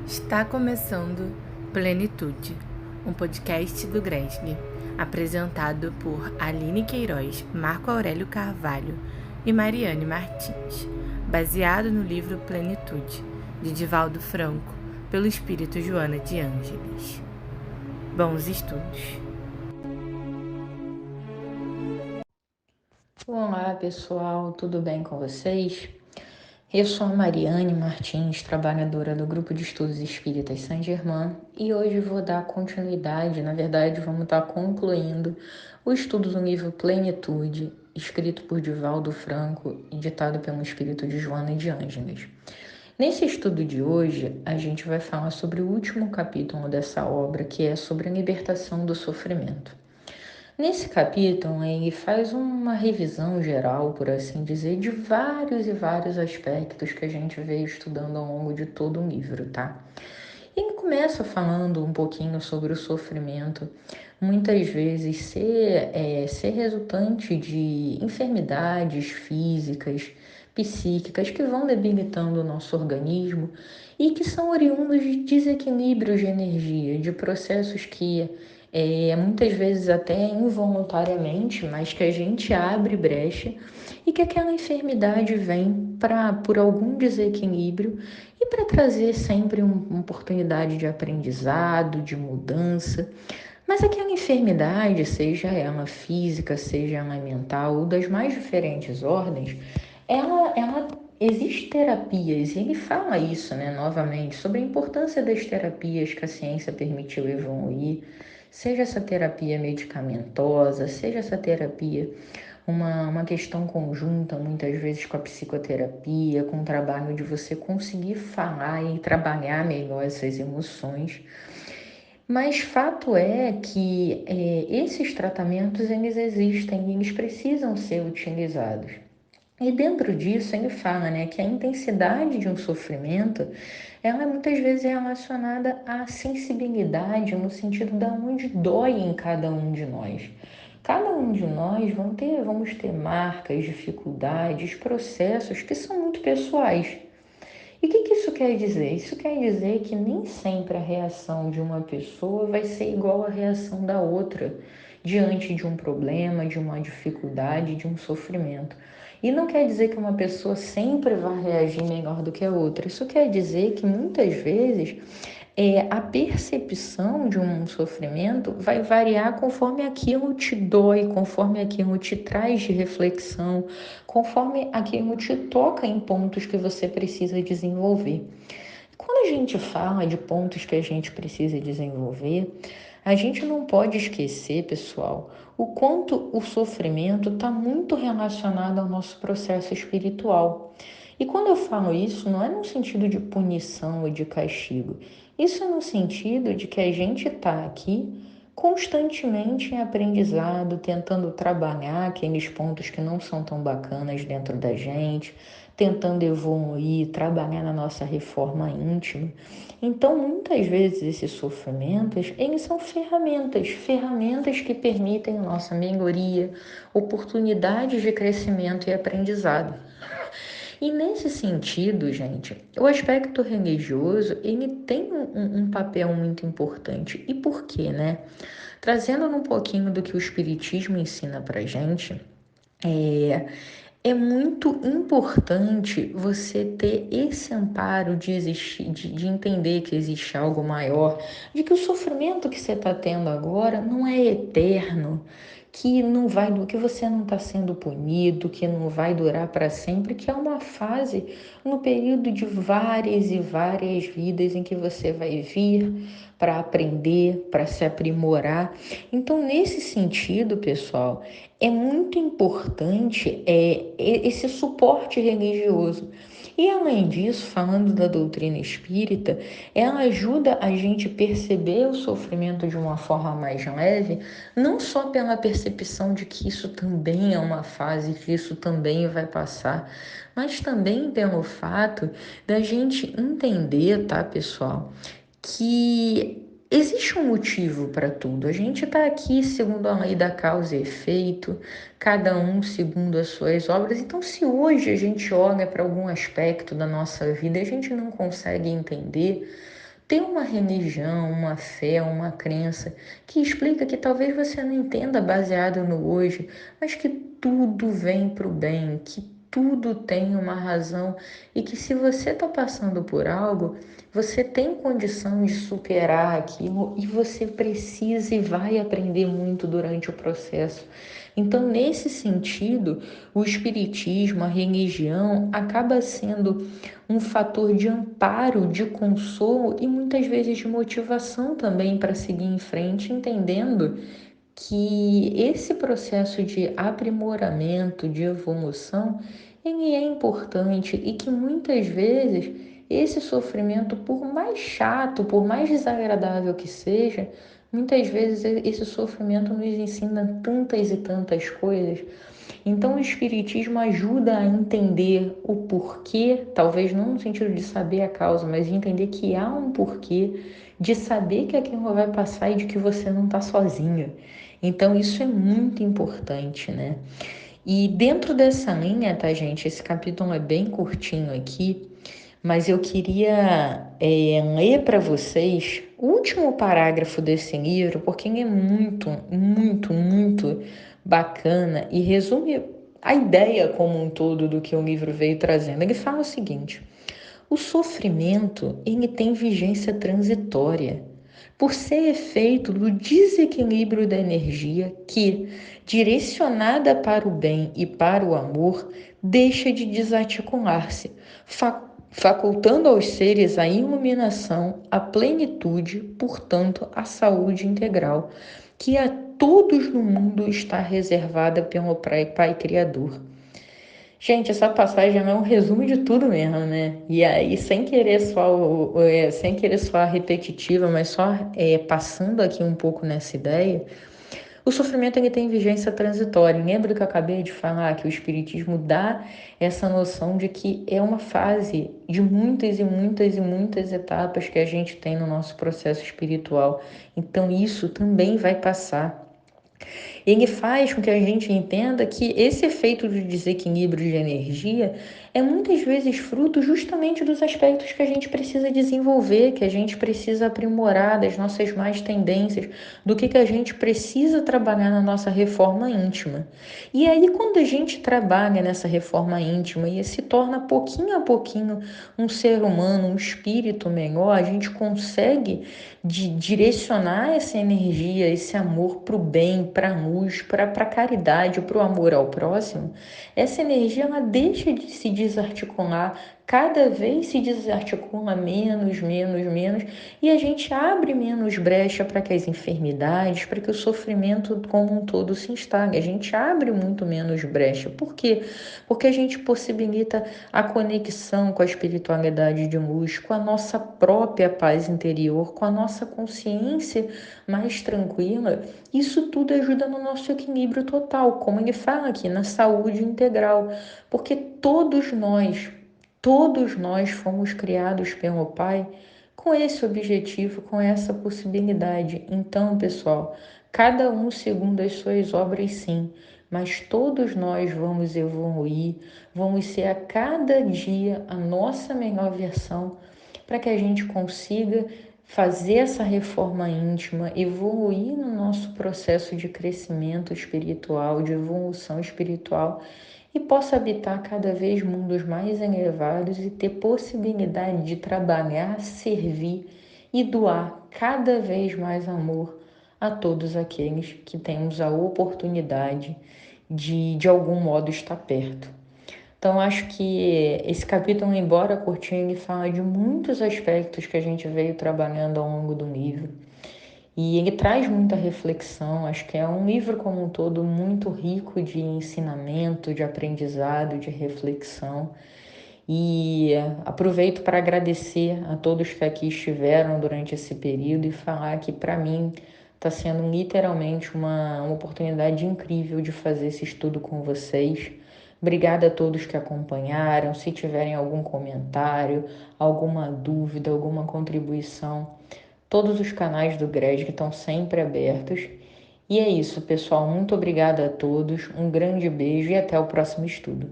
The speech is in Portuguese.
Está começando Plenitude, um podcast do Gresly, apresentado por Aline Queiroz, Marco Aurélio Carvalho e Mariane Martins, baseado no livro Plenitude, de Divaldo Franco, pelo espírito Joana de Ângeles. Bons estudos! Olá pessoal, tudo bem com vocês? Eu sou a Mariane Martins, trabalhadora do Grupo de Estudos Espíritas Saint-Germain, e hoje vou dar continuidade, na verdade vamos estar concluindo o estudo do livro Plenitude, escrito por Divaldo Franco e ditado pelo espírito de Joana de Ângeles. Nesse estudo de hoje, a gente vai falar sobre o último capítulo dessa obra, que é sobre a libertação do sofrimento. Nesse capítulo, ele faz uma revisão geral, por assim dizer, de vários e vários aspectos que a gente veio estudando ao longo de todo o livro, tá? Ele começa falando um pouquinho sobre o sofrimento, muitas vezes ser resultante de enfermidades físicas, psíquicas que vão debilitando o nosso organismo e que são oriundos de desequilíbrios de energia, de processos que muitas vezes até involuntariamente, mas que a gente abre brecha e que aquela enfermidade vem por algum desequilíbrio e para trazer sempre uma oportunidade de aprendizado, de mudança. Mas aquela enfermidade, seja ela física, seja ela mental, ou das mais diferentes ordens, ela existe terapias, e ele fala isso, né, novamente, sobre a importância das terapias que a ciência permitiu evoluir, seja essa terapia medicamentosa, seja essa terapia uma questão conjunta, muitas vezes com a psicoterapia, com o trabalho de você conseguir falar e trabalhar melhor essas emoções. Mas fato é que esses tratamentos eles existem e eles precisam ser utilizados. E dentro disso ele fala, né, que a intensidade de um sofrimento ela é muitas vezes relacionada à sensibilidade no sentido da onde dói em cada um de nós. Cada um de nós vamos ter marcas, dificuldades, processos que são muito pessoais. E o que isso quer dizer? Isso quer dizer que nem sempre a reação de uma pessoa vai ser igual à reação da outra diante de um problema, de uma dificuldade, de um sofrimento. E não quer dizer que uma pessoa sempre vai reagir melhor do que a outra. Isso quer dizer que muitas vezes a percepção de um sofrimento vai variar conforme aquilo te dói, conforme aquilo te traz de reflexão, conforme aquilo te toca em pontos que você precisa desenvolver. Quando a gente fala de pontos que a gente precisa desenvolver, a gente não pode esquecer, pessoal, o quanto o sofrimento está muito relacionado ao nosso processo espiritual. E quando eu falo isso, não é no sentido de punição e de castigo. Isso é no sentido de que a gente está aqui constantemente em aprendizado, tentando trabalhar aqueles pontos que não são tão bacanas dentro da gente, tentando evoluir, trabalhar na nossa reforma íntima. Então, muitas vezes esses sofrimentos, eles são ferramentas que permitem a nossa melhoria, oportunidades de crescimento e aprendizado. E nesse sentido, gente, o aspecto religioso, ele tem um papel muito importante. E por quê, né? Trazendo um pouquinho do que o Espiritismo ensina pra gente, é muito importante você ter esse amparo de existir, de entender que existe algo maior, de que o sofrimento que você está tendo agora não é eterno, que não vai, que você não está sendo punido, que não vai durar para sempre, que é uma fase no período de várias e várias vidas em que você vai vir para aprender, para se aprimorar. Então, nesse sentido, pessoal, é muito importante esse suporte religioso. E além disso, falando da doutrina espírita, ela ajuda a gente perceber o sofrimento de uma forma mais leve, não só pela percepção de que isso também é uma fase, que isso também vai passar, mas também pelo fato da gente entender, tá, pessoal, que existe um motivo para tudo. A gente está aqui segundo a lei da causa e efeito, cada um segundo as suas obras. Então, se hoje a gente olha para algum aspecto da nossa vida e a gente não consegue entender, ter uma religião, uma fé, uma crença que explica que talvez você não entenda baseado no hoje, mas que tudo vem para o bem, que tudo tem uma razão e que se você está passando por algo, você tem condição de superar aquilo e você precisa e vai aprender muito durante o processo. Então, nesse sentido, o espiritismo, a religião, acaba sendo um fator de amparo, de consolo e muitas vezes de motivação também para seguir em frente, entendendo que esse processo de aprimoramento, de evolução, ele é importante e que muitas vezes esse sofrimento, por mais chato, por mais desagradável que seja, muitas vezes esse sofrimento nos ensina tantas e tantas coisas. Então, o Espiritismo ajuda a entender o porquê, talvez não no sentido de saber a causa, mas de entender que há um porquê, de saber que aquilo vai passar e de que você não está sozinho. Então, isso é muito importante, né? E dentro dessa linha, tá, gente? Esse capítulo é bem curtinho aqui, mas eu queria ler para vocês o último parágrafo desse livro, porque ele é muito, muito, muito bacana e resume a ideia como um todo do que o livro veio trazendo. Ele fala o seguinte: o sofrimento ele tem vigência transitória, por ser efeito do desequilíbrio da energia que, direcionada para o bem e para o amor, deixa de desarticular-se, facultando aos seres a iluminação, a plenitude, portanto, a saúde integral, que a todos no mundo está reservada pelo Pai Criador. Gente, essa passagem é um resumo de tudo mesmo, né? E aí, sem querer soar repetitiva, mas só passando aqui um pouco nessa ideia, o sofrimento ele tem vigência transitória. Lembra que eu acabei de falar que o Espiritismo dá essa noção de que é uma fase de muitas e muitas e muitas etapas que a gente tem no nosso processo espiritual. Então, isso também vai passar. Ele faz com que a gente entenda que esse efeito do desequilíbrio de energia é muitas vezes fruto justamente dos aspectos que a gente precisa desenvolver, que a gente precisa aprimorar, das nossas más tendências, do que a gente precisa trabalhar na nossa reforma íntima. E aí, quando a gente trabalha nessa reforma íntima e se torna pouquinho a pouquinho um ser humano, um espírito melhor, a gente consegue direcionar essa energia, esse amor para o bem, para a luz, para a caridade, para o amor ao próximo. Essa energia ela deixa de se desarticular, cada vez se desarticula menos, menos, menos, e a gente abre menos brecha para que as enfermidades, para que o sofrimento como um todo se instale. A gente abre muito menos brecha. Por quê? Porque a gente possibilita a conexão com a espiritualidade de luz, com a nossa própria paz interior, com a nossa consciência mais tranquila. Isso tudo ajuda no nosso equilíbrio total, como ele fala aqui, na saúde integral, porque todos nós fomos criados pelo Pai com esse objetivo, com essa possibilidade. Então, pessoal, cada um segundo as suas obras, sim, mas todos nós vamos evoluir, vamos ser a cada dia a nossa melhor versão para que a gente consiga fazer essa reforma íntima, evoluir no nosso processo de crescimento espiritual, de evolução espiritual e possa habitar cada vez mundos mais elevados e ter possibilidade de trabalhar, servir e doar cada vez mais amor a todos aqueles que temos a oportunidade de algum modo estar perto. Então, acho que esse capítulo, embora curtinho, ele fala de muitos aspectos que a gente veio trabalhando ao longo do livro. E ele traz muita reflexão, acho que é um livro como um todo muito rico de ensinamento, de aprendizado, de reflexão. E aproveito para agradecer a todos que aqui estiveram durante esse período e falar que para mim está sendo literalmente uma oportunidade incrível de fazer esse estudo com vocês. Obrigada a todos que acompanharam. Se tiverem algum comentário, alguma dúvida, alguma contribuição, todos os canais do GRESG estão sempre abertos. E é isso, pessoal. Muito obrigada a todos. Um grande beijo e até o próximo estudo.